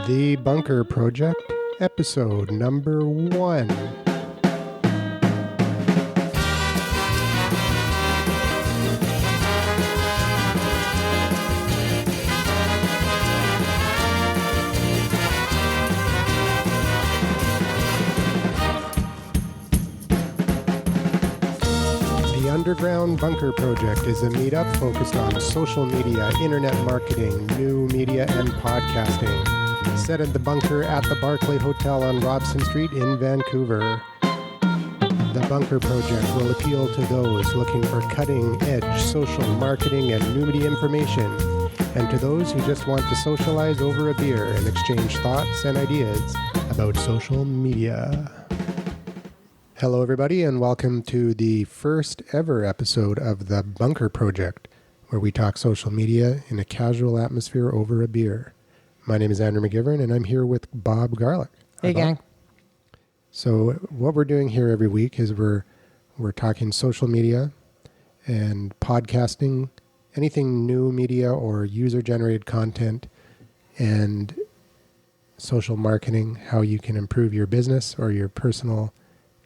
The Bunker Project, episode number 1. The Underground Bunker Project is a meetup focused on social media, internet marketing, new media, and podcasting. Set at the Bunker at the Barclay Hotel on Robson Street in Vancouver. The Bunker Project will appeal to those looking for cutting-edge social marketing and new media information, and to those who just want to socialize over a beer and exchange thoughts and ideas about social media. Hello, everybody, and welcome to the first ever episode of The Bunker Project, where we talk social media in a casual atmosphere over a beer. My name is Andrew McGivern, and I'm here with Bob Garlick. Hey, gang. So what we're doing here every week is we're talking social media and podcasting, anything new media or user-generated content, and social marketing, how you can improve your business or your personal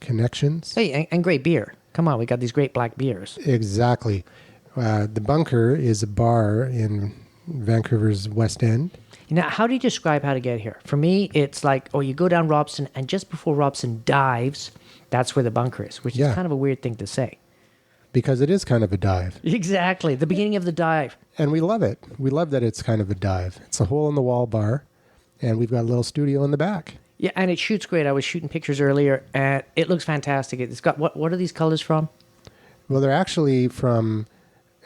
connections. Hey, and great beer. Come on, we got these great black beers. Exactly. The Bunker is a bar in Vancouver's West End. Now, how do you describe how to get here? For me, it's like, you go down Robson, and just before Robson dives, that's where the Bunker is, which is kind of a weird thing to say. Because it is kind of a dive. Exactly, the beginning of the dive. And we love it. We love that it's kind of a dive. It's a hole-in-the-wall bar, and we've got a little studio in the back. Yeah, and it shoots great. I was shooting pictures earlier, and it looks fantastic. It's got, what are these colors from? Well, they're actually from,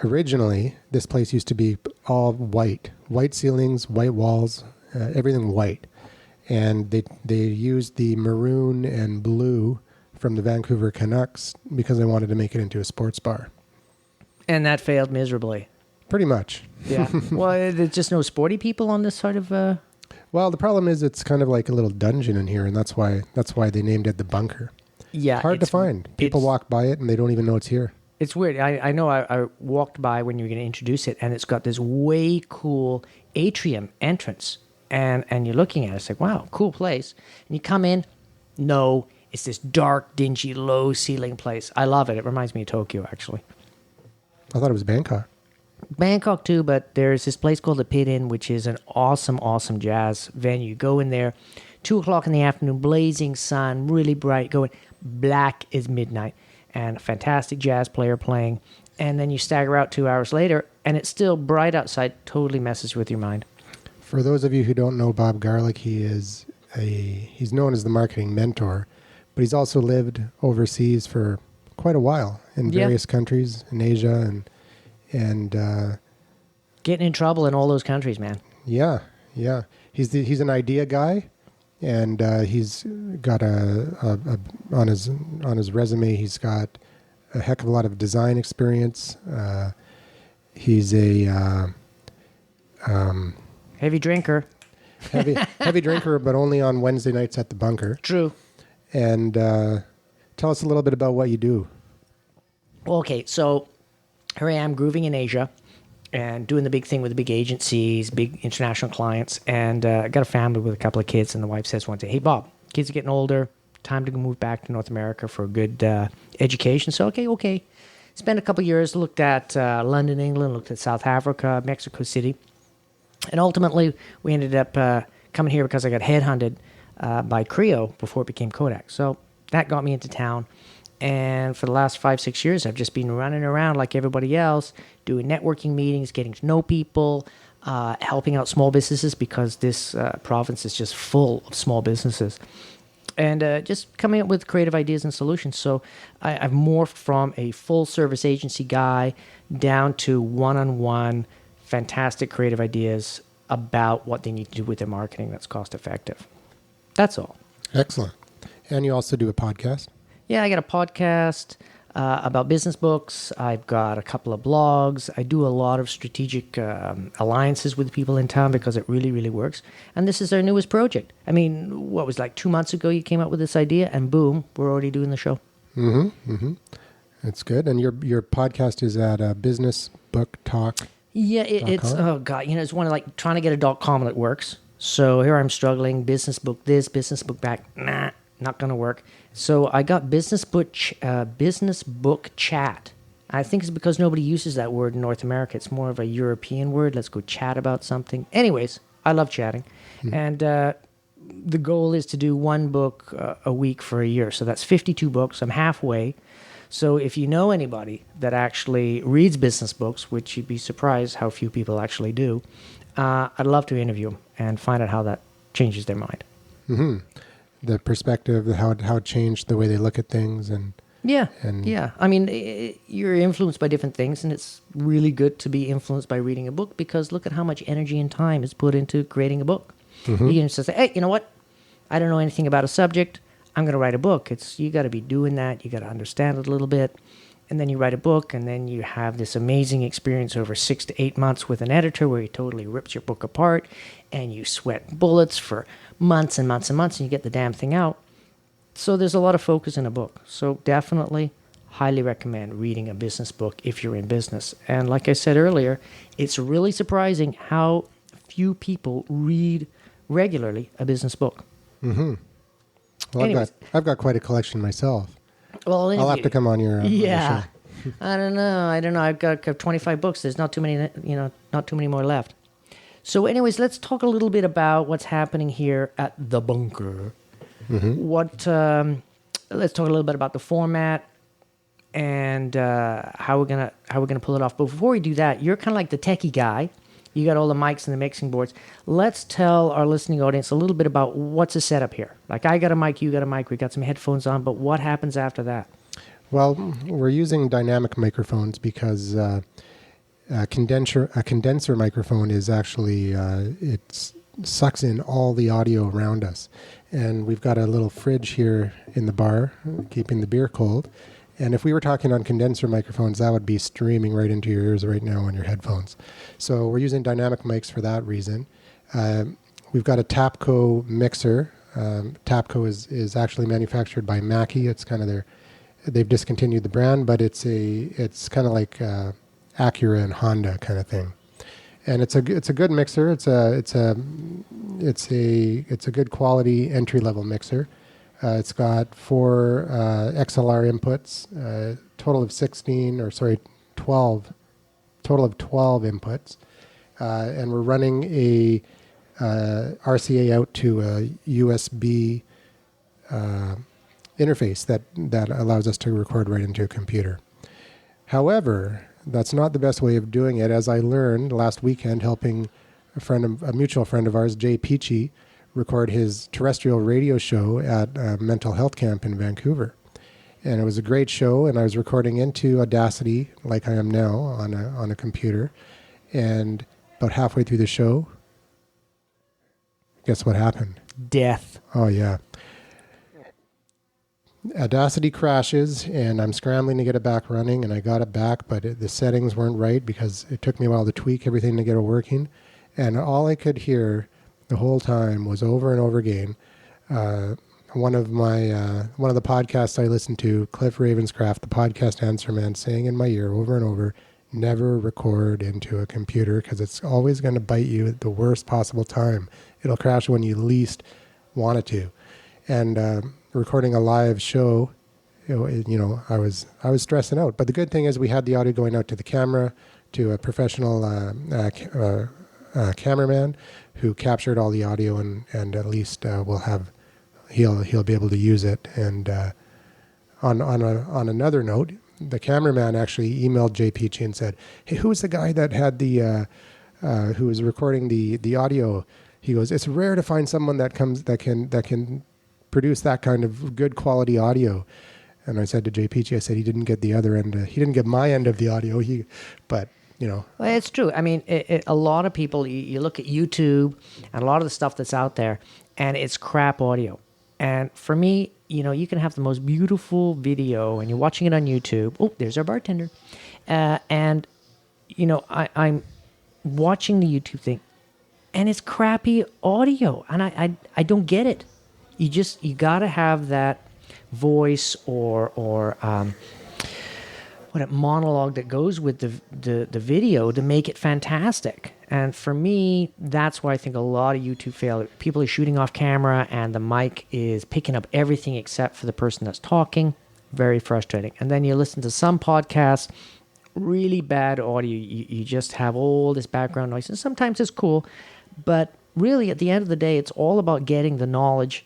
originally, this place used to be all white. White ceilings, white walls, everything white. And they used the maroon and blue from the Vancouver Canucks because they wanted to make it into a sports bar. And that failed miserably. Pretty much. Yeah. Well, there's just no sporty people on this side of... Well, the problem is it's kind of like a little dungeon in here, and that's why they named it the Bunker. Yeah. Hard to find. People walk by it, and they don't even know it's here. It's weird. I know I walked by when you were going to introduce it, and it's got this way cool atrium entrance. And you're looking at it, it's like, wow, cool place. And you come in, no, it's this dark, dingy, low-ceiling place. I love it. It reminds me of Tokyo, actually. I thought it was Bangkok. Bangkok too, but there's this place called the Pit Inn, which is an awesome, awesome jazz venue. You go in there, 2 o'clock in the afternoon, blazing sun, really bright, going black as midnight, and a fantastic jazz player playing. And then you stagger out 2 hours later, and it's still bright outside, totally messes with your mind. For those of you who don't know Bob Garlick, he's known as the marketing mentor, but he's also lived overseas for quite a while in various countries in Asia and getting in trouble in all those countries, man. Yeah. He's an idea guy, and he's got on his resume. He's got a heck of a lot of design experience. He's a heavy drinker. Heavy drinker, but only on Wednesday nights at the Bunker. True. And tell us a little bit about what you do. Okay, so here I am grooving in Asia and doing the big thing with the big agencies, big international clients. And I got a family with a couple of kids, and the wife says one day, hey, Bob, kids are getting older. Time to move back to North America for a good education. So, okay. Spent a couple of years, looked at London, England, looked at South Africa, Mexico City. And ultimately, we ended up coming here because I got headhunted by Creo before it became Kodak. So that got me into town. And for the last 5-6 years, I've just been running around like everybody else, doing networking meetings, getting to know people, helping out small businesses because this province is just full of small businesses. And just coming up with creative ideas and solutions. So I've morphed from a full-service agency guy down to one-on-one fantastic creative ideas about what they need to do with their marketing that's cost-effective. That's all. Excellent. And you also do a podcast? Yeah, I got a podcast about business books. I've got a couple of blogs. I do a lot of strategic alliances with people in town because it really, really works. And this is our newest project. I mean, what was like 2 months ago you came up with this idea, and boom, we're already doing the show. That's good. And your podcast is at Business Book Talk. Yeah, it's, oh God, it's one of like trying to get a .com that works. So here I'm struggling, business book this, business book back, nah, not going to work. So I got business book chat. I think it's because nobody uses that word in North America. It's more of a European word. Let's go chat about something. Anyways, I love chatting. And the goal is to do one book a week for a year. So that's 52 books. I'm halfway. So if you know anybody that actually reads business books, which you'd be surprised how few people actually do, I'd love to interview them and find out how that changes their mind. Mm-hmm. The perspective, how it changed the way they look at things. Yeah. I mean, you're influenced by different things, and it's really good to be influenced by reading a book because look at how much energy and time is put into creating a book. Mm-hmm. You can just say, hey, you know what? I don't know anything about a subject. I'm going to write a book. You got to be doing that. You got to understand it a little bit. And then you write a book, and then you have this amazing experience over 6 to 8 months with an editor where he totally rips your book apart, and you sweat bullets for months and months and months, and you get the damn thing out. So there's a lot of focus in a book. So definitely, highly recommend reading a business book if you're in business. And like I said earlier, it's really surprising how few people read regularly a business book. Mm-hmm. Well, I've got quite a collection myself. Well, I'll have to come on your yeah. show. I don't know. I've got 25 books. There's not too many, not too many more left. So anyways, let's talk a little bit about what's happening here at the bunker. Mm-hmm. Let's talk a little bit about the format and how we're gonna pull it off. But before we do that, you're kind of like the techie guy. You got all the mics and the mixing boards. Let's tell our listening audience a little bit about what's the setup here. Like I got a mic, you got a mic, we got some headphones on, but what happens after that? Well, we're using dynamic microphones because a condenser microphone is actually it sucks in all the audio around us. And we've got a little fridge here in the bar, keeping the beer cold. And if we were talking on condenser microphones, that would be streaming right into your ears right now on your headphones. So we're using dynamic mics for that reason. We've got a Tapco mixer. Tapco is actually manufactured by Mackie. It's kind of they've discontinued the brand, but it's kind of like Acura and Honda kind of thing. And it's a good mixer. It's a good quality entry level mixer. It's got 4 XLR inputs, total of 12 inputs. And we're running a RCA out to a USB interface that allows us to record right into a computer. However, that's not the best way of doing it, as I learned last weekend helping a mutual friend of ours, Jay Peachy, record his terrestrial radio show at a mental health camp in Vancouver. And it was a great show, and I was recording into Audacity, like I am now, on a computer. And about halfway through the show, guess what happened? Death. Oh, yeah. Audacity crashes, and I'm scrambling to get it back running, and I got it back, but the settings weren't right because it took me a while to tweak everything to get it working. And all I could hear the whole time was over and over again. One of the podcasts I listened to, Cliff Ravenscraft, the podcast answer man, saying in my ear over and over, never record into a computer because it's always going to bite you at the worst possible time. It'll crash when you least want it to. And recording a live show, I was stressing out. But the good thing is we had the audio going out to the camera, to a professional cameraman who captured all the audio, and at least he'll be able to use it. And on another note, the cameraman actually emailed Jay Peachy and said, "Hey, who was the guy that had who was recording the audio?" He goes, "It's rare to find someone that can produce that kind of good quality audio." And I said to Jay Peachy, I said, he didn't get the other end. He didn't get my end of the audio. Well, it's true. I mean, a lot of people, you look at YouTube and a lot of the stuff that's out there, and it's crap audio. And for me, you can have the most beautiful video, and you're watching it on YouTube. Oh, there's our bartender. I'm watching the YouTube thing, and it's crappy audio, and I don't get it. You got to have that voice or monologue that goes with the video to make it fantastic. And for me, that's why I think a lot of YouTube fail. People are shooting off camera and the mic is picking up everything except for the person that's talking. Very frustrating. And then you listen to some podcasts, really bad audio. You just have all this background noise. And sometimes it's cool. But really, at the end of the day, it's all about getting the knowledge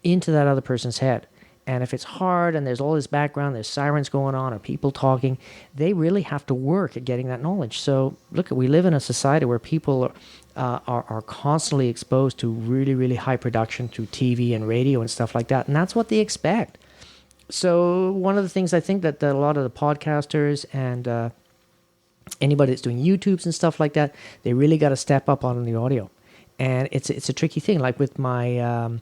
into that other person's head. And if it's hard and there's all this background, there's sirens going on or people talking, they really have to work at getting that knowledge. So look, we live in a society where people are constantly exposed to really, really high production through TV and radio and stuff like that. And that's what they expect. So one of the things I think that a lot of the podcasters and anybody that's doing YouTubes and stuff like that, they really got to step up on the audio. And it's a tricky thing. Like with my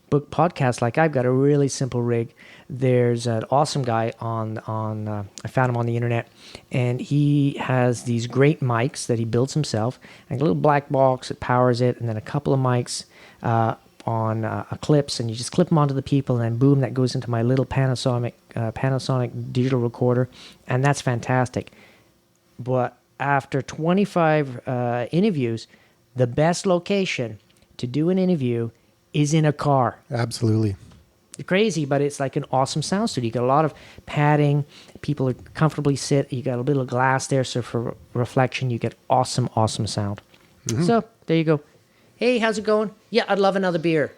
book podcast, like I've got a really simple rig. There's an awesome guy on I found him on the internet, and he has these great mics that he builds himself, and a little black box that powers it, and then a couple of mics on clips, and you just clip them onto the people, and then boom, that goes into my little Panasonic digital recorder, and that's fantastic. But after 25 interviews, the best location to do an interview is in a car. Absolutely. It's crazy, but it's like an awesome sound studio. You got a lot of padding. People are comfortably sit. You got a little glass there, so for reflection, you get awesome sound. Mm-hmm. So there you go. Hey, how's it going? Yeah, I'd love another beer.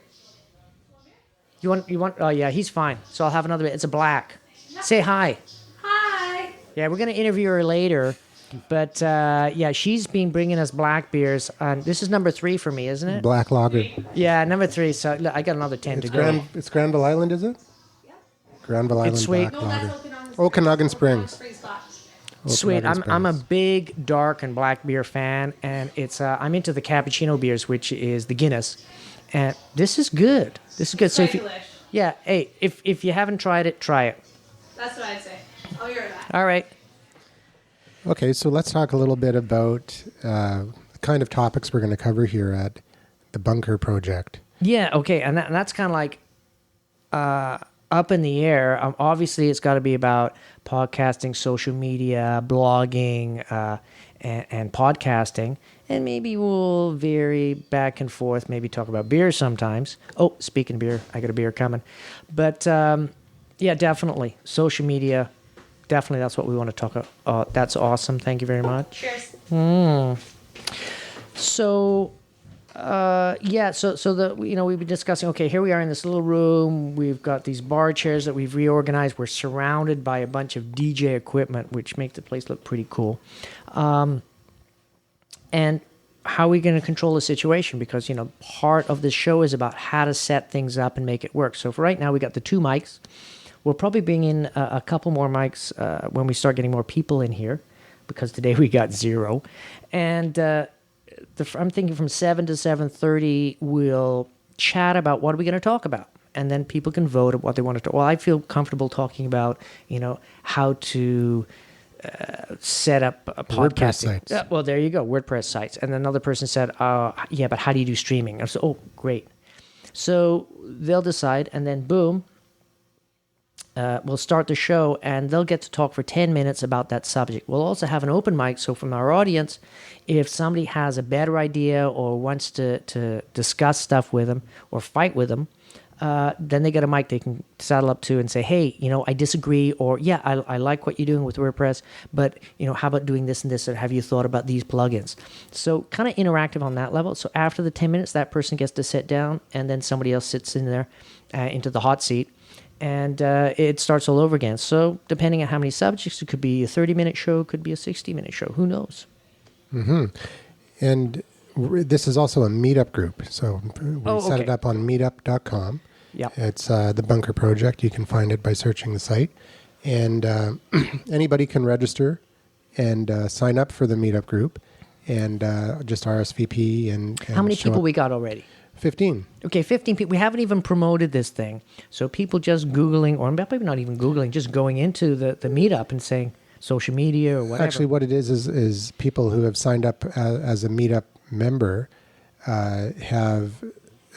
You want? Oh yeah, he's fine. So I'll have another beer. It's a black. Say hi. Hi. Yeah, we're gonna interview her later. But yeah, she's been bringing us black beers. This is number 3 for me, isn't it? Black lager. Yeah, number 3. So look, I got another 10 to go. It's Granville Island, is it? Yeah. Granville Island sweet. black No, lager. that's Okanagan. Okanagan Springs. Sweet. Okanagan I'm a Springs. big dark and black beer fan, and it's I'm into the cappuccino beers, which is the Guinness, and this is good. This is good. So if you, yeah, hey, if you haven't tried it, try it. That's what I'd say. I'll hear that. All right. Okay, so let's talk a little bit about the kind of topics we're going to cover here at the Bunker Project. Yeah. Okay. And that's kind of like up in the air. Obviously, it's got to be about podcasting, social media, blogging, and podcasting. And maybe we'll vary back and forth, maybe talk about beer sometimes. Oh, speaking of beer, I got a beer coming. But yeah, definitely. Social media, definitely that's what we want to talk about. That's awesome. Thank you very much. Cheers. So, yeah, so we've been discussing, okay, here we are in this little room. We've got these bar chairs that we've reorganized. We're surrounded by a bunch of DJ equipment, which makes the place look pretty cool. And how are we going to control the situation? Because, part of the show is about how to set things up and make it work. So for right now, we got the 2 mics. We'll probably bring in a couple more mics when we start getting more people in here, because today we got 0. And I'm thinking from 7 to 7:30, we'll chat about what are we going to talk about. And then people can vote at what they want to talk. Well, I feel comfortable talking about, how to set up a podcasting. WordPress sites. Well, there you go, WordPress sites. And another person said, yeah, but how do you do streaming? I said, oh, great. So they'll decide, and then boom, we'll start the show, and they'll get to talk for 10 minutes about that subject. We'll also have an open mic, so from our audience, if somebody has a better idea or wants to discuss stuff with them or fight with them, then they get a mic they can saddle up to and say, hey, I disagree, or yeah, I like what you're doing with WordPress, but how about doing this and this, or have you thought about these plugins? So kind of interactive on that level. So after the 10 minutes, that person gets to sit down, and then somebody else sits in there into the hot seat, and it starts all over again. So depending on how many subjects, it could be a 30-minute show, could be a 60-minute show. Who knows? Mm-hmm. And this is also a meetup group. So we set it up on meetup.com. Yeah. It's the Bunker Project. You can find it by searching the site. And anybody can register and sign up for the meetup group and just RSVP. And How many people we got already? 15. Okay, 15 people. We haven't even promoted this thing. So people just Googling, or maybe not even Googling, just going into the meetup and saying social media or whatever. Actually, what it is people who have signed up as a meetup member have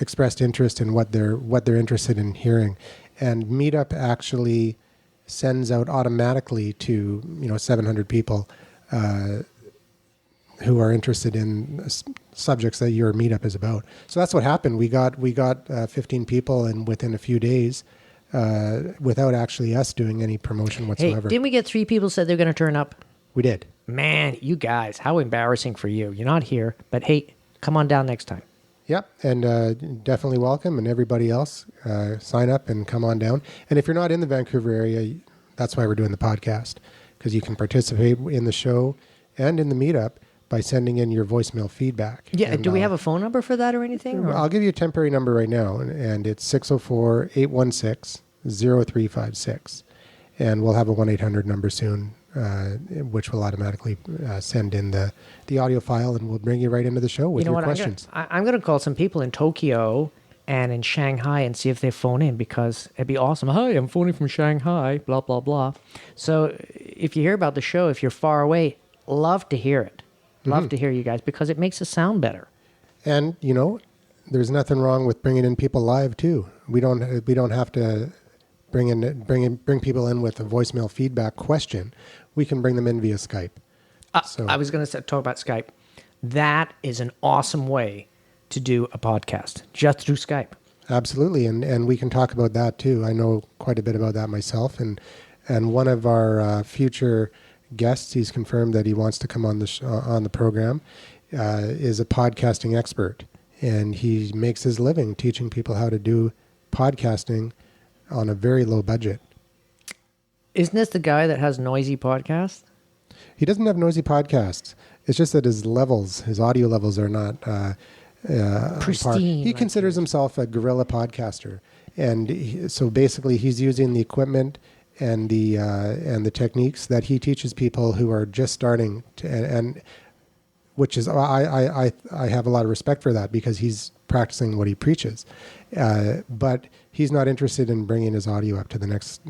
expressed interest in what they're interested in hearing. And Meetup actually sends out automatically to 700 people who are interested in subjects that your meetup is about. So that's what happened. We got 15 people, and within a few days, without actually us doing any promotion Hey, whatsoever. didn't we get 3 people said they're going to turn up? We did. Man, you guys, how embarrassing for you. You're not here, but hey, come on down next time. Yep, and definitely welcome, and everybody else, sign up and come on down. And if you're not in the Vancouver area, that's why we're doing the podcast, because you can participate in the show and in the meetup by sending in your voicemail feedback. Yeah, And do we have a phone number for that or anything? Or? I'll give you a temporary number right now, and it's 604-816-0356. And we'll have a 1-800 number soon, which will automatically send in the audio file, and we'll bring you right into the show with your questions. I'm going to call some people in Tokyo and in Shanghai and see if they phone in, because it'd be awesome. Hi, I'm phoning from Shanghai, blah, blah, blah. So if you hear about the show, if you're far away, love to hear it. Love to hear you guys, because it makes us sound better. And, there's nothing wrong with bringing in people live too. We don't have to bring people in with a voicemail feedback question. We can bring them in via Skype. I was going to talk about Skype. That is an awesome way to do a podcast, just through Skype. Absolutely, and we can talk about that too. I know quite a bit about that myself, and one of our future guests, he's confirmed that he wants to come on the program, is a podcasting expert, and he makes his living teaching people how to do podcasting on a very low budget. Isn't this the guy that has noisy podcasts? He doesn't have noisy podcasts. It's just that his audio levels are not pristine. He considers himself a guerrilla podcaster, and so basically he's using the equipment and the techniques that he teaches people who are just starting to, and which is I have a lot of respect for that, because he's practicing what he preaches, but he's not interested in bringing his audio up to the next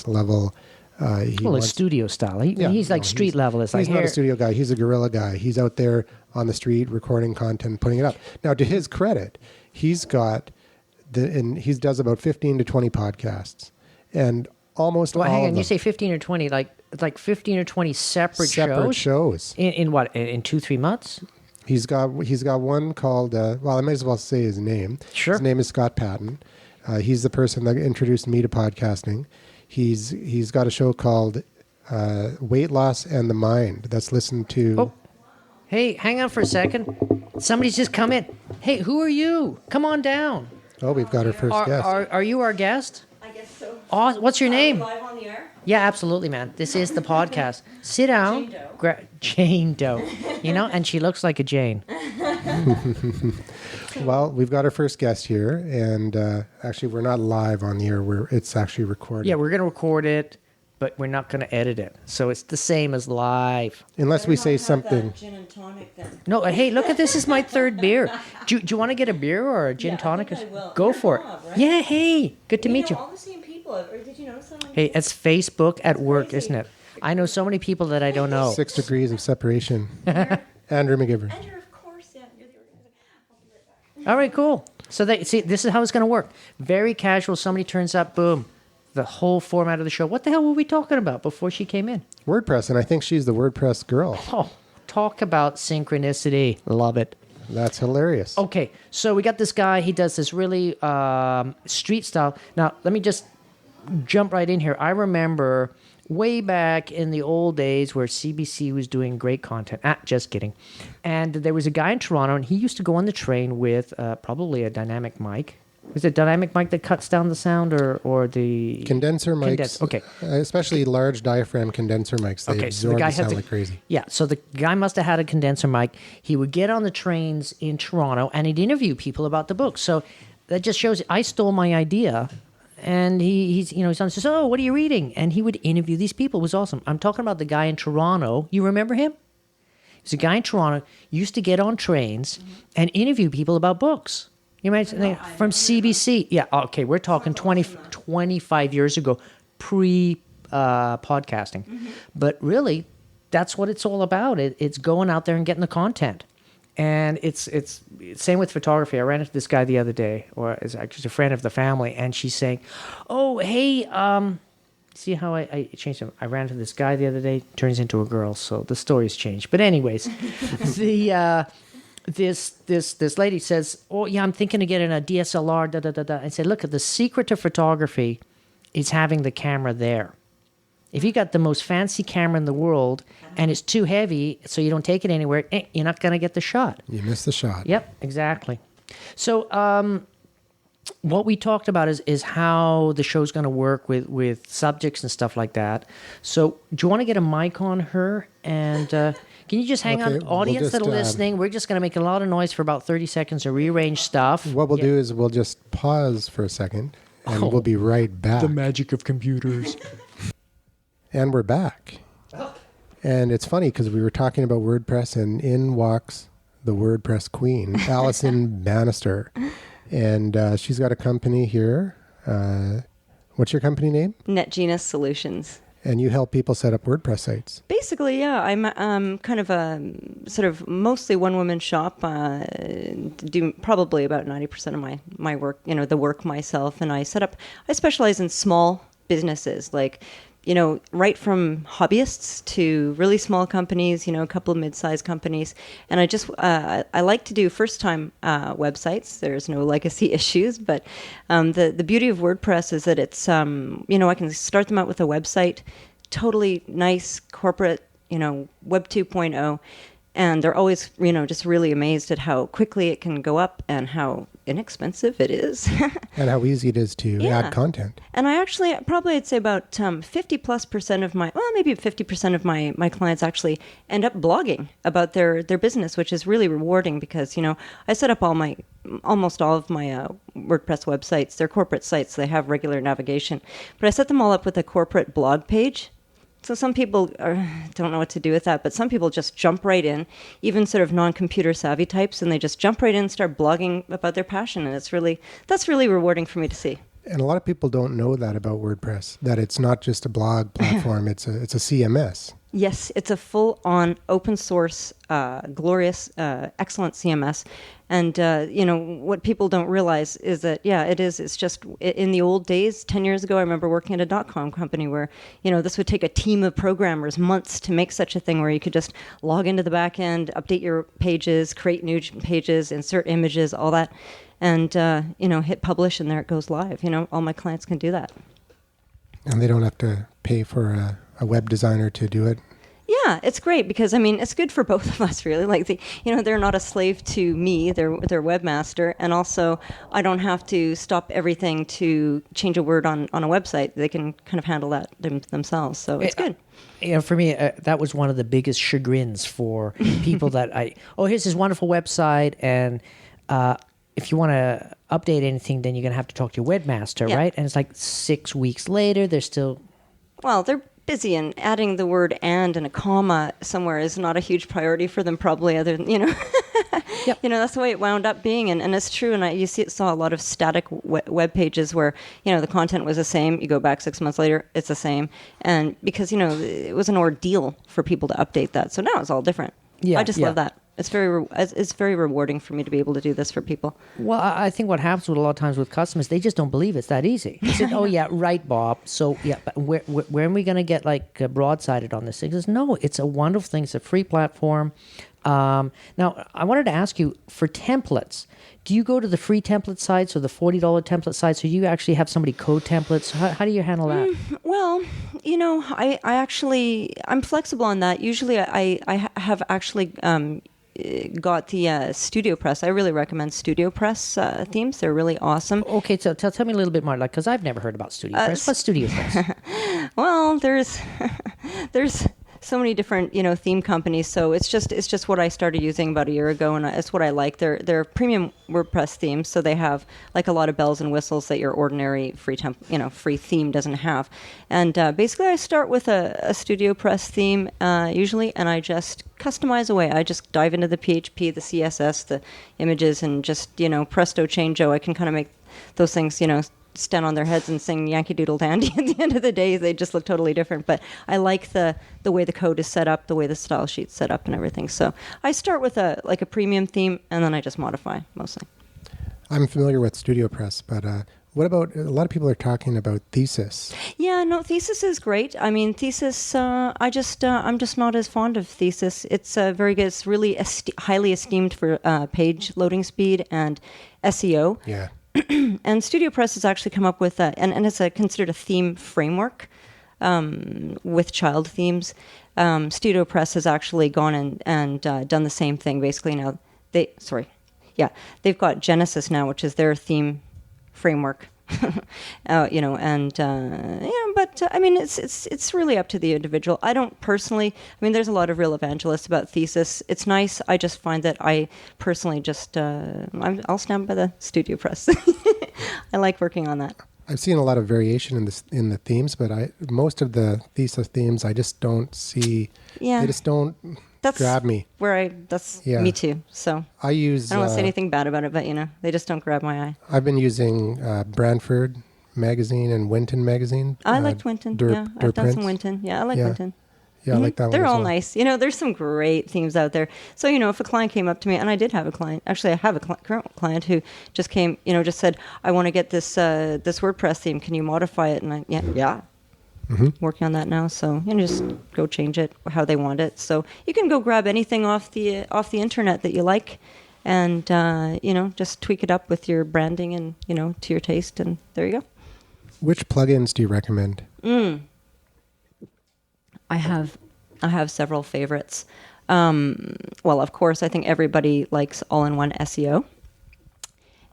level. It's studio style. He's like street level. He's not a studio guy. He's a guerrilla guy. He's out there on the street recording content, putting it up. Now, to his credit, he does about 15 to 20 podcasts, and almost all hang on. of them. You say 15 or 20, like 15 or 20 separate shows. In what? In 2-3 months? He's got one called, I might as well say his name. Sure. His name is Scott Patton. He's the person that introduced me to podcasting. He's got a show called Weight Loss and the Mind that's listened to. Oh, hey, hang on for a second. Somebody's just come in. Hey, who are you? Come on down. Oh, we've got our first guest. Are you our guest? I guess so. Oh, what's your name? Live on the air? Yeah, absolutely, man. This is the podcast. Sit down. Jane Doe. Jane Doe. And she looks like a Jane. Well, we've got our first guest here, and actually we're not live on the air. It's actually recorded. Yeah, we're going to record it, but we're not going to edit it. So it's the same as live. Unless we say something. Gin and tonic then. No, hey, look at this. Is my third beer. Do you want to get a beer or a gin tonic? I think I will. Go You're for it. Bob, right? Yeah, hey, good to meet you. All the same people. Or did you notice that? Hey, it's Facebook at work, crazy. isn't it? I know so many people that I don't know. 6 degrees of separation. Andrew McGivern. Andrew, of course, yeah. You're the organizer. I'll be right back. All right, cool. So this is how it's going to work. Very casual. Somebody turns up, boom. The whole format of the show. What the hell were we talking about before she came in? WordPress, and I think she's the WordPress girl. Oh, talk about synchronicity. Love it. That's hilarious. Okay, so we got this guy. He does this really street style. Now, let me just jump right in here. I remember way back in the old days where CBC was doing great content. Just kidding. And there was a guy in Toronto, and he used to go on the train with probably a dynamic mic. Is it dynamic mic that cuts down the sound, or the Condenser mics. Okay. Especially large diaphragm condenser mics. They absorb the sound like crazy. Yeah, so the guy must have had a condenser mic. He would get on the trains in Toronto, and he'd interview people about the book. So that just shows I stole my idea. And he's on, says, "Oh, what are you reading?" And he would interview these people. It was awesome. I'm talking about the guy in Toronto. You remember him? He's a guy in Toronto, used to get on trains and interview people about books. You imagine from CBC? Yeah, okay, we're talking 25 years ago, pre-podcasting. But really, that's what it's all about. It's going out there and getting the content. And it's same with photography. I ran into this guy the other day, or is actually a friend of the family, and she's saying, "Oh, hey, See how I changed them? I ran to this guy the other day, turns into a girl, so the story's changed. But anyways, this lady says, "Oh yeah, I'm thinking of getting a DSLR." Da da da da. I said, "Look, the secret to photography is having the camera there. If you got the most fancy camera in the world and it's too heavy, so you don't take it anywhere, you're not gonna get the shot. You miss the shot. Yep, exactly. So, what we talked about is how the show's going to work with subjects and stuff like that. So, do you want to get a mic on her? And can you just hang Okay, on, audience that are listening? We're just going to make a lot of noise for about 30 seconds to rearrange stuff. What we'll do is we'll just pause for a second, and we'll be right back. The magic of computers. And we're back. And it's funny because we were talking about WordPress, and in walks the WordPress queen, Allison Bannister. And she's got a company here. What's your company name? NetGenus Solutions. And you help people set up WordPress sites. Basically, yeah, I'm kind of a sort of mostly one-woman shop. Do probably about 90% of my work, the work myself. And I specialize in small businesses, like, right from hobbyists to really small companies, a couple of mid-sized companies. And I like to do first-time websites. There's no legacy issues, but the beauty of WordPress is that it's, I can start them out with a website, totally nice, corporate, Web 2.0. And they're always, just really amazed at how quickly it can go up and how inexpensive it is. And how easy it is to add content. And I actually, probably I'd say about 50% of maybe 50% of my clients actually end up blogging about their business, which is really rewarding because, I set up almost all of my WordPress websites. They're corporate sites. They have regular navigation. But I set them all up with a corporate blog page. So some people don't know what to do with that, but some people just jump right in, even sort of non-computer savvy types, and they just jump right in and start blogging about their passion, and that's really rewarding for me to see. And a lot of people don't know that about WordPress, that it's not just a blog platform, it's a CMS. Yes, it's a full-on open source, glorious, excellent CMS. And, what people don't realize is that, it is. It's just in the old days, 10 years ago, I remember working at a .com company where, this would take a team of programmers months to make such a thing where you could just log into the back end, update your pages, create new pages, insert images, all that. And, hit publish and there it goes live. All my clients can do that. And they don't have to pay for a web designer to do it. Yeah, it's great because it's good for both of us really. Like they're not a slave to me; they're webmaster, and also I don't have to stop everything to change a word on a website. They can kind of handle that themselves, so it's good. For me, that was one of the biggest chagrins for people that here's this wonderful website, and if you want to update anything, then you're going to have to talk to your webmaster, right? And it's like 6 weeks later, they're still... Well, they're busy, and adding the word and a comma somewhere is not a huge priority for them, probably, other than, Yep. That's the way it wound up being, and it's true, and saw a lot of static web pages where, the content was the same, you go back 6 months later, it's the same, and because, it was an ordeal for people to update that, so now it's all different. Yeah, I just love that. It's very rewarding for me to be able to do this for people. Well, I think what happens with a lot of times with customers, they just don't believe it's that easy. They say, "Oh yeah, right, Bob. So yeah, but where are we going to get broadsided on this thing?" He says, "No, it's a wonderful thing. It's a free platform." Now, I wanted to ask you for templates. Do you go to the free template sites or the $40 template sites, or you actually have somebody code templates? How do you handle that? Well, I'm flexible on that. Usually, I have actually. Got the StudioPress. I really recommend StudioPress themes. They're really awesome. Okay, so tell me a little bit more, because I've never heard about StudioPress. What's StudioPress? Well, there's so many different theme companies. So it's just what I started using about a year ago, and it's what I like. They're premium WordPress themes, so they have like a lot of bells and whistles that your ordinary free theme doesn't have. And basically, I start with a StudioPress theme usually, and I just customize away. I just dive into the PHP, the CSS, the images, and just presto changeo. I can kind of make those things stand on their heads and sing Yankee Doodle Dandy. At the end of the day, they just look totally different. But I like the way the code is set up, the way the style sheet's set up and everything. So I start with a premium theme, and then I just modify mostly. I'm familiar with StudioPress, but What about, a lot of people are talking about Thesis. Yeah, no, Thesis is great. I mean, Thesis, I'm just not as fond of Thesis. It's very good. It's really highly esteemed for page loading speed and SEO. Yeah. And StudioPress has actually come up with and it's considered a theme framework with child themes. StudioPress has actually gone and done the same thing. Basically, now they've got Genesis now, which is their theme framework. But I mean, it's really up to the individual. I don't personally. I mean, there's a lot of real evangelists about Thesis. It's nice. I just find that I personally just I'll stand by the StudioPress. I like working on that. I've seen a lot of variation in the themes, but most of the Thesis themes I just don't see. Yeah, they just don't grab me. Me too. So I don't want to say anything bad about it, but they just don't grab my eye. I've been using Brantford magazine and Winton magazine. I liked Winton. I've done some Winton. Yeah, I like Winton. Yeah, I like that one. They're all well. nice. There's some great themes out there. So, if a client came up to me, and I did have a client, actually I have a current client who just came, just said, I want to get this WordPress theme. Can you modify it? And working on that now. So, just go change it how they want it. So you can go grab anything off the internet that you like and, just tweak it up with your branding and, to your taste. And there you go. Which plugins do you recommend? I have several favorites. Well, of course, I think everybody likes all-in-one SEO.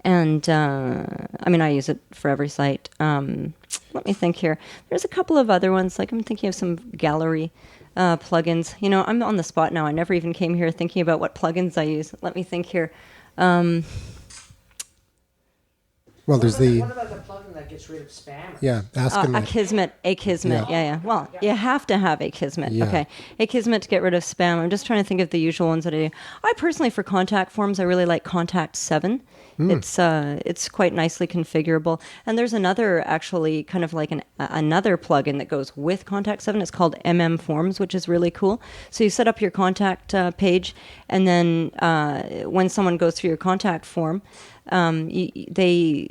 And, I use it for every site. Let me think here. There's a couple of other ones. Like I'm thinking of some gallery plugins. I'm on the spot now. I never even came here thinking about what plugins I use. Let me think here. Well, there's What about the plugin that gets rid of spam? Yeah, Akismet. Yeah. Well, you have to have Akismet. Yeah. Okay. Akismet to get rid of spam. I'm just trying to think of the usual ones that I do. I personally, for contact forms, I really like Contact 7. It's quite nicely configurable. And there's another, actually, kind of like another plugin that goes with Contact 7. It's called Forms, which is really cool. So you set up your contact page, and then when someone goes through your contact form, you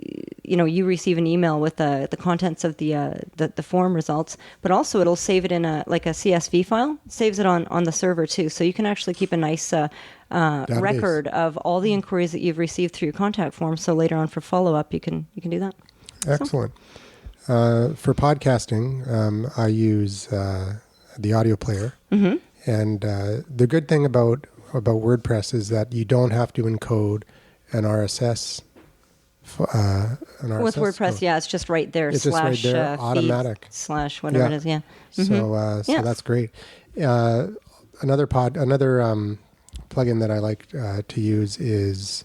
receive an email with the contents of the form results, but also it'll save it in a CSV file. It saves it on the server too, so you can actually keep a nice record of all the inquiries that you've received through your contact form. So later on for follow up, you can do that. Excellent. For podcasting, I use the audio player, and the good thing about WordPress is that you don't have to encode an RSS. With WordPress, it's just right there. It's just right there, automatic. / whatever it is, yeah. So that's great. Another plugin that I like to use is.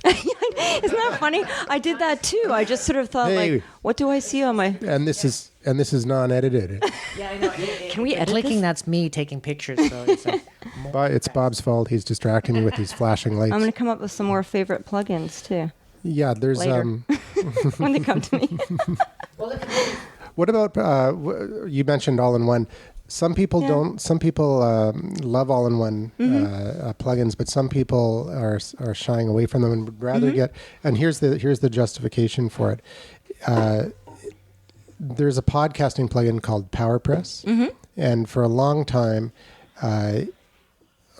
Isn't that funny? I did that too. I just sort of thought, what do I see on my? And this is non-edited. Yeah, I know. Can we edit clicking? this? That's me taking pictures. So It's Bob's fault. He's distracting me with these flashing lights. I'm going to come up with some more favorite plugins too. Yeah, there's later. When they come to me. What about you mentioned all-in-one? Some people don't. Some people love all-in-one plugins, but some people are shying away from them and would rather get. And here's the justification for it. There's a podcasting plugin called PowerPress, and for a long time, a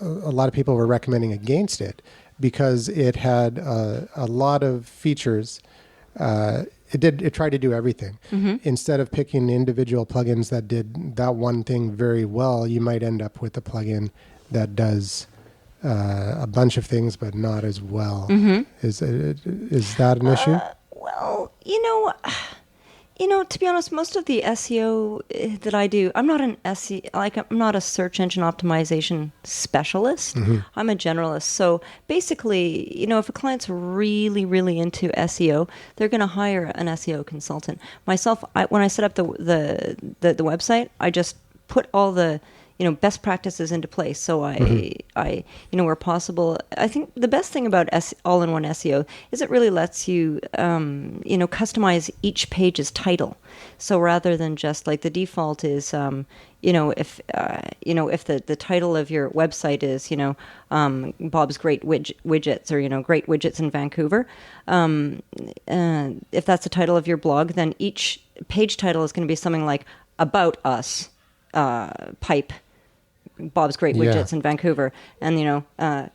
lot of people were recommending against it because it had a lot of features. It tried to do everything. Instead of picking individual plugins that did that one thing very well, you might end up with a plugin that does a bunch of things but not as well. Is that an issue? Well, to be honest, most of the SEO that I do, I'm not an SEO, I'm not a search engine optimization specialist. I'm a generalist. So basically, if a client's really, really into SEO, they're going to hire an SEO consultant. Myself, when I set up the website, I just put all the best practices into place. So I where possible, I think the best thing about all-in-one SEO is it really lets you, customize each page's title. So rather than just like the default is, if the title of your website is, Bob's Great Widgets or, Great Widgets in Vancouver, if that's the title of your blog, then each page title is going to be something like About Us, Pipe, Bob's Great Widgets in Vancouver, and,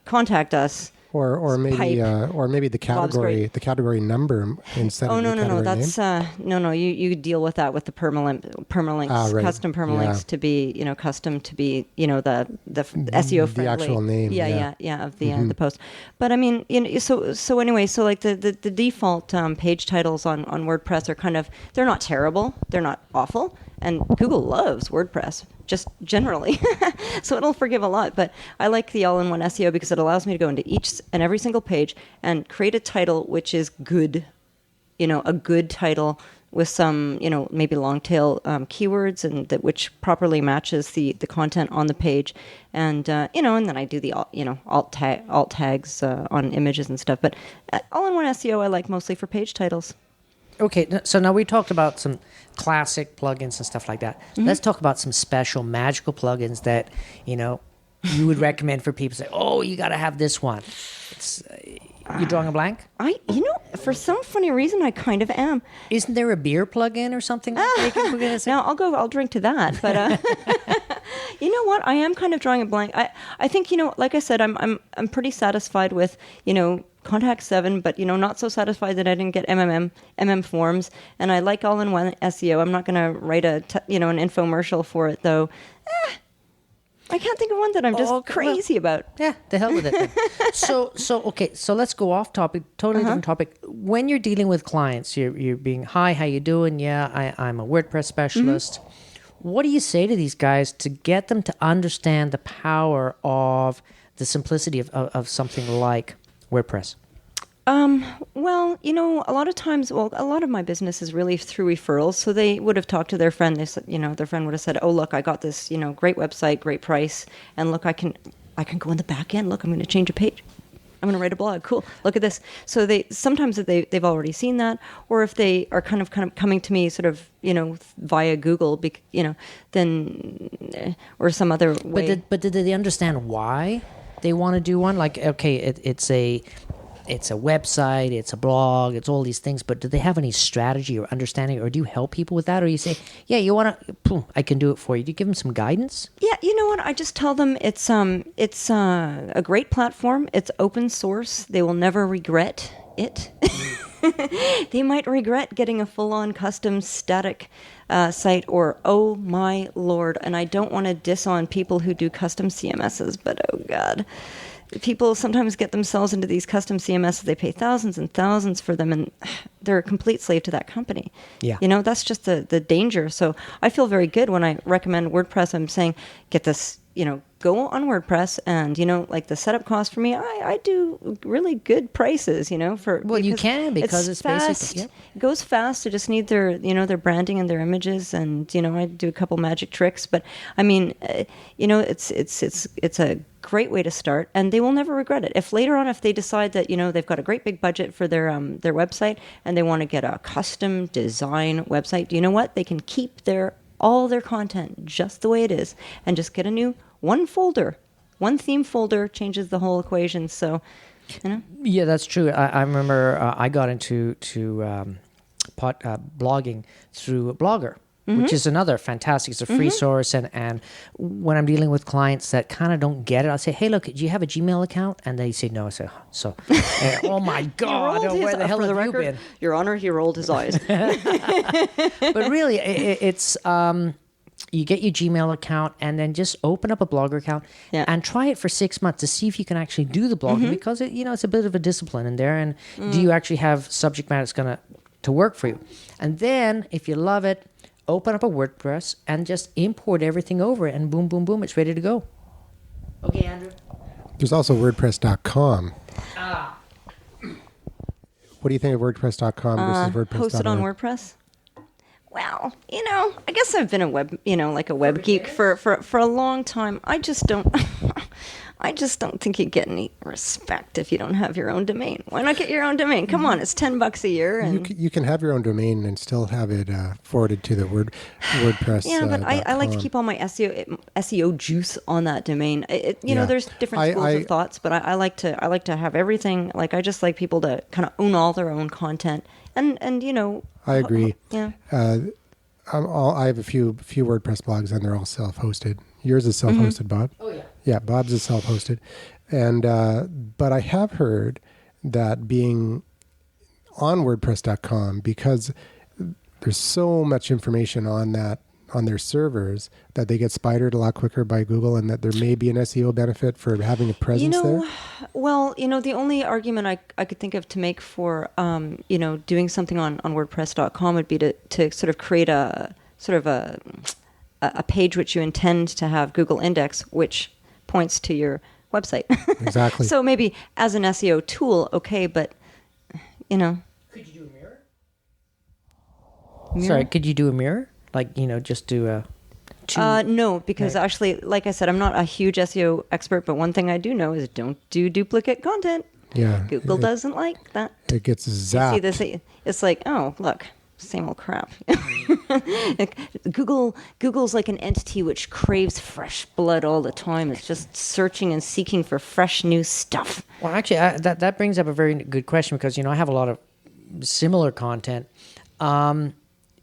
contact us. Or maybe the category number instead of the category that's name. you deal with that with the permalinks, right. custom permalinks to be custom to be the SEO friendly, the actual name of the post. But I mean, so anyway, so like the default page titles on WordPress are kind of, they're not terrible, they're not awful, and Google loves WordPress just generally. So it'll forgive a lot. But I like the all-in-one SEO because it allows me to go into each and every single page and create a title which is good, a good title with some, maybe long tail keywords and that which properly matches the content on the page. And, and then I do the, alt tags on images and stuff. But all-in-one SEO I like mostly for page titles. Okay, so now we talked about some classic plugins and stuff like that. Let's talk about some special magical plugins that, you would recommend for people to say, oh, you got to have this one. You drawing a blank? For some funny reason, I kind of am. Isn't there a beer plugin or something? Now I'll drink to that. But you know what? I am kind of drawing a blank. I think, like I said, I'm pretty satisfied with, Contact 7, but not so satisfied that I didn't get MM forms. And I like all-in-one SEO. I'm not going to write an infomercial for it though. I can't think of one that I'm just crazy about. Yeah, the hell with it then. So let's go off topic, totally different topic. When you're dealing with clients, you're being, hi, how you doing? Yeah, I'm a WordPress specialist. What do you say to these guys to get them to understand the power of the simplicity of something like WordPress? Well, a lot of times, a lot of my business is really through referrals. So they would have talked to their friend. They said, their friend would have said, oh, look, I got this, great website, great price. And look, I can go in the back end. Look, I'm going to change a page. I'm going to write a blog. Cool. Look at this. So sometimes they've already seen that, or if they are kind of coming to me sort of, via Google, then, or some other way. But did they understand why they want to do one? Like, okay, it's a website, it's a blog, it's all these things, but do they have any strategy or understanding, or do you help people with that? Or you say, yeah, you want to, I can do it for you. Do you give them some guidance? Yeah, you know what? I just tell them it's a great platform. It's open source. They will never regret it. They might regret getting a full-on custom static site, or, oh my Lord, and I don't want to diss on people who do custom CMSs, but oh God. People sometimes get themselves into these custom CMSs. They pay thousands and thousands for them, and they're a complete slave to that company. Yeah. That's just the danger. So I feel very good when I recommend WordPress. I'm saying, get this, go on WordPress, and, like the setup cost for me, I do really good prices, for... Well, you can, because it's fast. basically... Yeah. It goes fast. They just need their, their branding and their images, and, I do a couple magic tricks. But, I mean, it's a great way to start, and they will never regret it. If later on, if they decide that, they've got a great big budget for their website, and they want to get a custom design website, you know what? They can keep all their content just the way it is, and just get a new one theme folder changes the whole equation. So, Yeah, that's true. I remember I got into blogging through Blogger, which is another fantastic. It's a free source, and when I'm dealing with clients that kind of don't get it, I'll say, "Hey, look, do you have a Gmail account?" And they say no. I say, "So, oh my God, where the hell have you been?" Your Honor, he rolled his eyes. But really, it's you get your Gmail account, and then just open up a Blogger account and try it for 6 months to see if you can actually do the blogging, because it's a bit of a discipline in there, and do you actually have subject matter that's going to work for you? And then, if you love it, open up a WordPress and just import everything over, and boom, boom, boom, it's ready to go. Okay, Andrew? There's also WordPress.com. What do you think of WordPress.com versus WordPress.org? Hosted on WordPress? Well, well, I guess I've been a web, like a web geek for a long time. I just don't think you get any respect if you don't have your own domain. Why not get your own domain? Come on, it's $10 a year. And You can have your own domain and still have it forwarded to the WordPress. yeah, but I like to keep all my SEO juice on that domain. There's different schools of thoughts, but I like to have everything. Like, I just like people to kind of own all their own content. And I agree. Yeah. I have a few WordPress blogs, and they're all self-hosted. Yours is self-hosted, Bob. Oh yeah. Yeah, Bob's is self-hosted, and but I have heard that being on WordPress.com, because there's so much information on their servers, that they get spidered a lot quicker by Google, and that there may be an SEO benefit for having a presence there. Well, the only argument I could think of to make for doing something on WordPress.com would be to sort of create a page which you intend to have Google index, which points to your website. Exactly. So maybe as an SEO tool, okay, but Could you do a mirror? Sorry, could you do a mirror? Like, just do a two? No, because actually, like I said, I'm not a huge SEO expert, but one thing I do know is don't do duplicate content. Yeah. Google doesn't like that. It gets zapped. You see this? It's like, oh, look, same old crap. Google's like an entity which craves fresh blood all the time. It's just searching and seeking for fresh new stuff. Well, actually, that brings up a very good question, because I have a lot of similar content.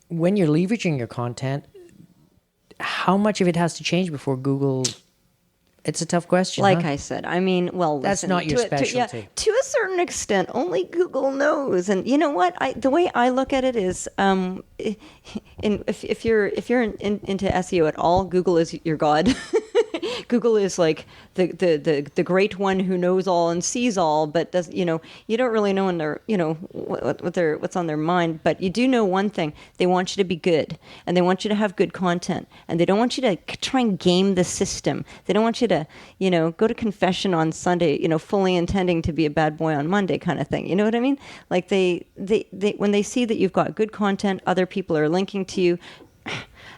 When you're leveraging your content, how much of it has to change before Google? It's a tough question. Like huh? I said, I mean, well, That's listen, not your specialty. To a certain extent, only Google knows. And you know what? The way I look at it is, if you're into SEO at all, Google is your god. Google is like the great one who knows all and sees all, but does you don't really know in their what's on their mind. But you do know one thing: they want you to be good, and they want you to have good content, and they don't want you to try and game the system. They don't want you to go to confession on Sunday, fully intending to be a bad boy on Monday, kind of thing. You know what I mean? Like they when they see that you've got good content, other people are linking to you,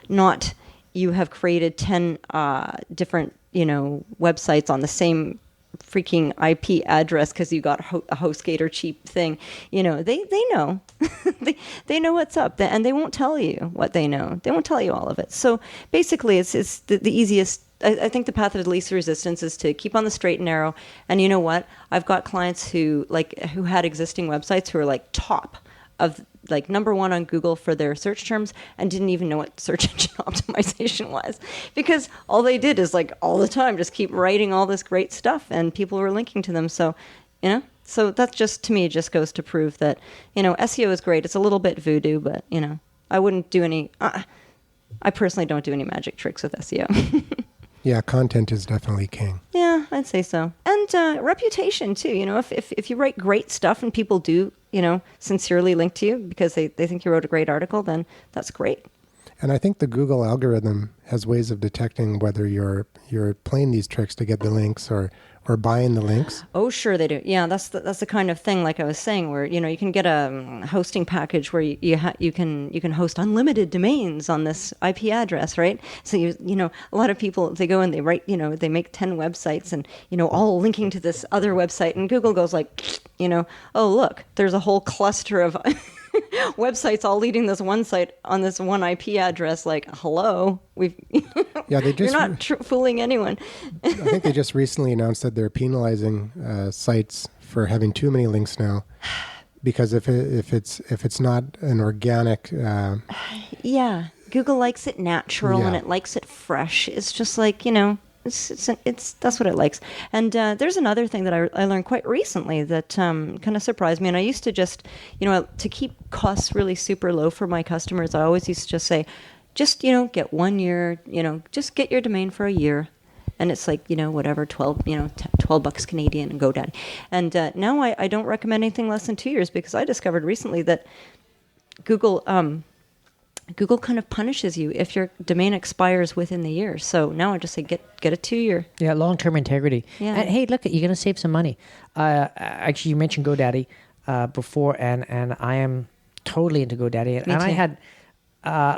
not you have created 10 different, websites on the same freaking IP address because you got a HostGator cheap thing. They know. they know what's up, and they won't tell you what they know. They won't tell you all of it. So basically, it's the easiest. I think the path of least resistance is to keep on the straight and narrow. And you know what? I've got clients who had existing websites who are like top of like number one on Google for their search terms and didn't even know what search engine optimization was, because all they did is like all the time just keep writing all this great stuff and people were linking to them. So, so that's just, to me, just goes to prove that, SEO is great. It's a little bit voodoo, but, I wouldn't do any, I personally don't do any magic tricks with SEO. Yeah, content is definitely king. Yeah, I'd say so. And reputation, too. If you write great stuff and people do, sincerely link to you because they think you wrote a great article, then that's great. And I think the Google algorithm has ways of detecting whether you're playing these tricks to get the links or buying the links. Oh, sure they do. Yeah, that's the kind of thing, like I was saying, where you can get a hosting package where you can host unlimited domains on this IP address, right? So a lot of people, they go and they write, they make 10 websites and all linking to this other website, and Google goes like, oh look, there's a whole cluster of websites all leading this one site on this one IP address. Like, hello, yeah, they just you're not fooling anyone. I think they just recently announced that they're penalizing sites for having too many links now, because if it's not an organic. Yeah, Google likes it natural and it likes it fresh. It's just like It's that's what it likes. And there's another thing that I learned quite recently that kind of surprised me. And I used to just, to keep costs really super low for my customers, I always used to just say, get 1 year, just get your domain for a year. And it's like, whatever, $12 Canadian and GoDaddy. And now I don't recommend anything less than 2 years, because I discovered recently that Google kind of punishes you if your domain expires within the year. So now I just say get a 2 year. Yeah, long-term integrity. Yeah. And hey, look, you're going to save some money. Actually, you mentioned GoDaddy before, and I am totally into GoDaddy. Me and too. I had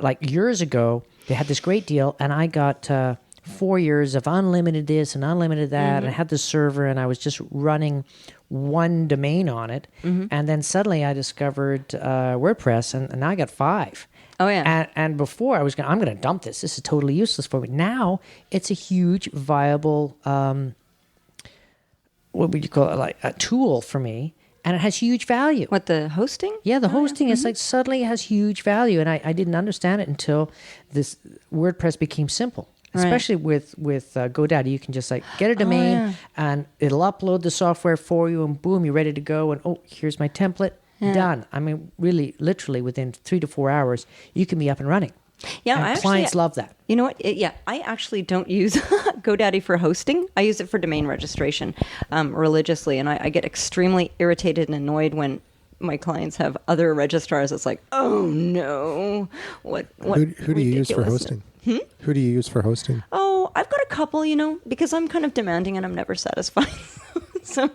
like years ago, they had this great deal, and I got 4 years of unlimited this and unlimited that, and I had the server, and I was just running one domain on it, and then suddenly I discovered WordPress, and now I got 5. Oh, yeah. And before I'm going to dump this. This is totally useless for me. Now it's a huge, viable, what would you call it, like a tool for me, and it has huge value. What, the hosting? Yeah, the hosting is like suddenly it has huge value, and I didn't understand it until this WordPress became simple. Right. Especially with GoDaddy, you can just like get a domain and it'll upload the software for you, and boom, you're ready to go. And here's my template, done. I mean, really, literally within 3 to 4 hours, you can be up and running. Yeah, and clients love that. You know what? I actually don't use GoDaddy for hosting. I use it for domain registration religiously, and I get extremely irritated and annoyed when my clients have other registrars. It's like, oh no, what? Who do you use for hosting? Who do you use for hosting? Oh, I've got a couple, because I'm kind of demanding and I'm never satisfied. So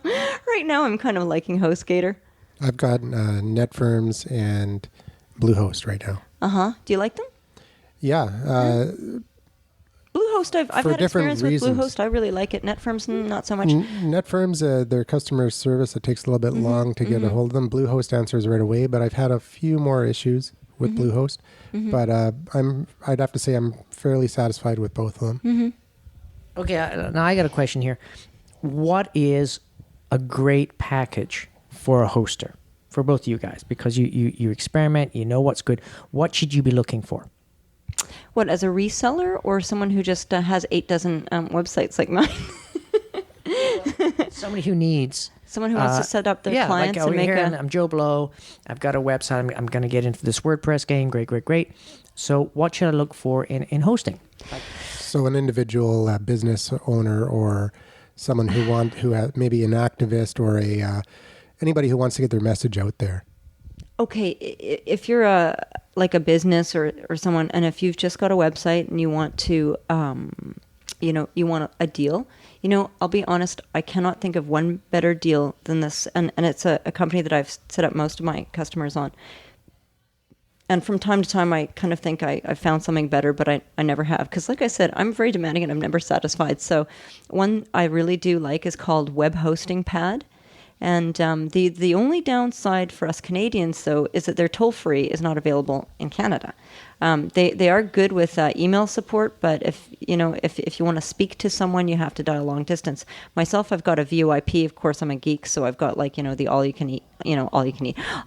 right now I'm kind of liking HostGator. I've got NetFirms and Bluehost right now. Do you like them? Yeah. Bluehost, I've For had different experience reasons. with Bluehost. I really like it. NetFirms, not so much. NetFirms, their customer service, it takes a little bit long to get a hold of them. Bluehost answers right away, but I've had a few more issues with Bluehost. But I'd have to say I'm fairly satisfied with both of them. Okay, now I got a question here. What is a great package for a hoster, for both of you guys? Because you experiment, you know what's good. What should you be looking for? What, as a reseller or someone who just has 8 dozen websites like mine? Somebody who needs... Someone who wants to set up their clients like, and make I'm Joe Blow. I've got a website. I'm going to get into this WordPress game. Great. So what should I look for in hosting? So an individual business owner or someone who maybe an activist or anybody who wants to get their message out there. Okay, if you're a business or someone, and if you've just got a website and you want to, you want a deal, I'll be honest, I cannot think of one better deal than this. And it's a company that I've set up most of my customers on. And from time to time, I kind of think I've found something better, but I never have. Because like I said, I'm very demanding and I'm never satisfied. So one I really do like is called Web Hosting Pad. And the only downside for us Canadians, though, is that their toll-free is not available in Canada. They are good with email support, but if you want to speak to someone, you have to dial long distance. Myself, I've got a VoIP. Of course, I'm a geek, so I've got the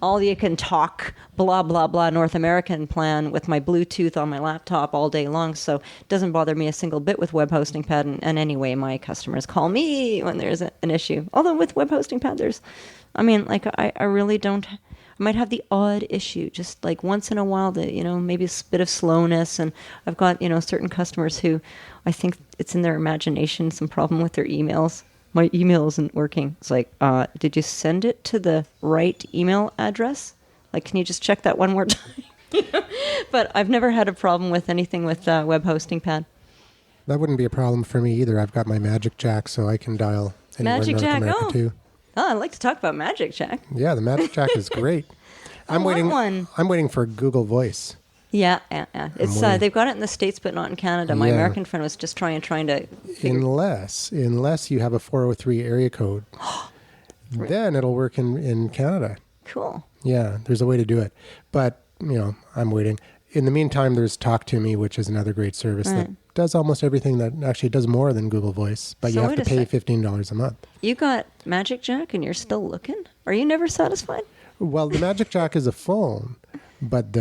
all you can talk, blah blah blah North American plan with my Bluetooth on my laptop all day long. So it doesn't bother me a single bit with Web Hosting Pad. And anyway, my customers call me when there's an issue. Although with Web Hosting Pad, I really don't. I might have the odd issue, just like once in a while, maybe a bit of slowness. And I've got, certain customers who I think it's in their imagination, some problem with their emails. My email isn't working. It's like, did you send it to the right email address? Like, can you just check that one more time? But I've never had a problem with anything with Web Hosting Pad. That wouldn't be a problem for me either. I've got my Magic Jack, so I can dial anywhere in North America too. Oh, I'd like to talk about Magic Jack. Yeah, the Magic Jack is great. I'm waiting for Google Voice. Yeah. It's they've got it in the States, but not in Canada. My American friend was just trying to. Unless you have a 403 area code, then it'll work in Canada. Cool. Yeah, there's a way to do it, but I'm waiting. In the meantime, there's Talk to Me, which is another great service that does almost everything that actually does more than Google Voice, but you have to pay $15 a month. You got Magic Jack and you're still looking? Are you never satisfied? Well, the Magic Jack is a phone, but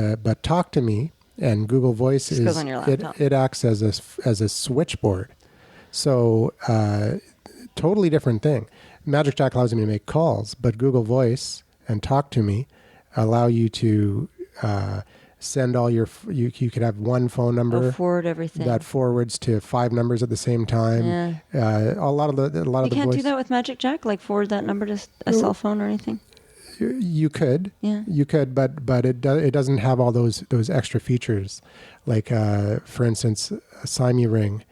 Talk to Me and Google Voice goes on your laptop. It acts as a switchboard. So totally different thing. Magic Jack allows me to make calls, but Google Voice and Talk to Me allow you to send all you could have one phone number. Forward everything. That forwards to 5 numbers at the same time. Yeah. A lot of the You can't do that with Magic Jack, like forward that number to a cell phone or anything. You could. Yeah. You could, but it doesn't have all those extra features. Like for instance, Sime Ring,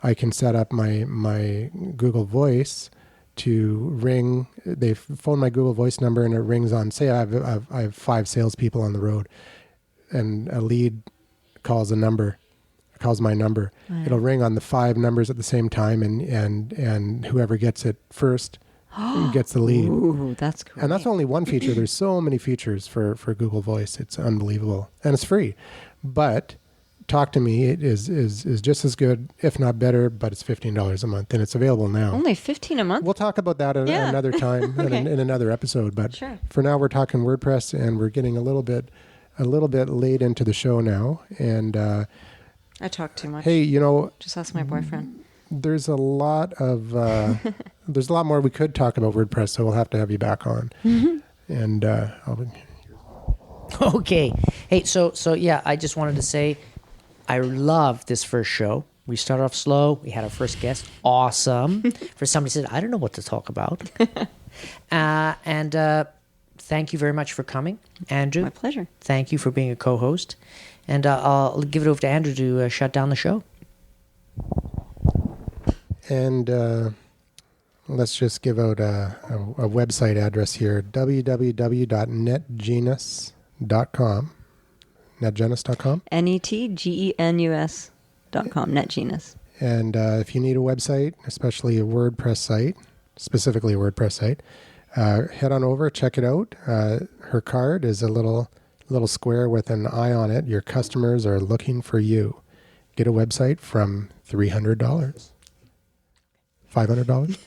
I can set up my Google Voice to ring. They phone my Google Voice number and it rings on. Say I have 5 salespeople on the road, and a lead calls my number. It'll ring on the 5 numbers at the same time, and whoever gets it first gets the lead. Ooh, that's cool. And that's only one feature. There's so many features for Google Voice. It's unbelievable. And it's free. But Talk to Me is just as good, if not better, but it's $15 a month, and it's available now. Only $15 a month? We'll talk about that another time Okay. in another episode. But Sure. for now, we're talking WordPress, and we're getting a little bit late into the show now. And I talk too much. hey, Just ask my boyfriend. there's a lot more we could talk about WordPress, so we'll have to have you back on. And Okay. Hey, so yeah, I just wanted to say I love this first show. We started off slow. We had our first guest. Awesome. For somebody said, I don't know what to talk about. And thank you very much for coming, Andrew. My pleasure. Thank you for being a co-host. And I'll give it over to Andrew to shut down the show. And let's just give out a website address here, www.netgenus.com. netgenus.com. netgenus.com. NetGenus. And if you need a website, especially a WordPress site, specifically a WordPress site, head on over, check it out. Her card is a little square with an eye on it. Your customers are looking for you. Get a website from $300. $500?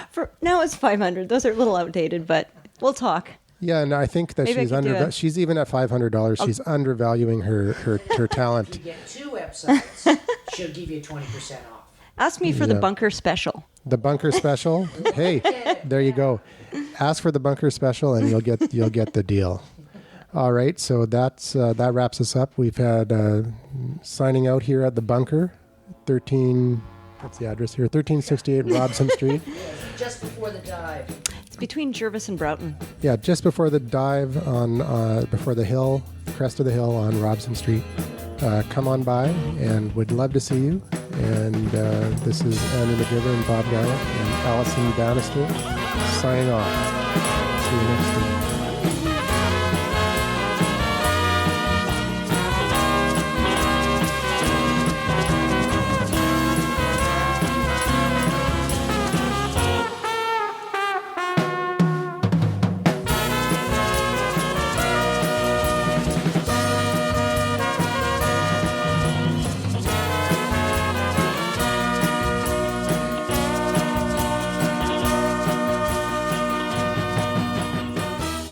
For now it's 500. Those are a little outdated, but we'll talk. Yeah, and I think that Maybe I could do it. she's even at $500. She's undervaluing her talent. If you get 2 websites, she'll give you 20% off. Ask me for the Yeah. bunker special. The bunker special. Hey, there you go. Ask for the bunker special, and you'll get the deal. All right, so that wraps us up. We've had signing out here at the bunker, 13. What's the address here? 1368 Robson Street. Just before the dive. It's between Jervis and Broughton. Yeah, just before the dive before the hill, crest of the hill on Robson Street. Come on by, and would love to see you. And this is Andrew McGiver and Bob Gallup and Allison Bannister signing off. See you next week.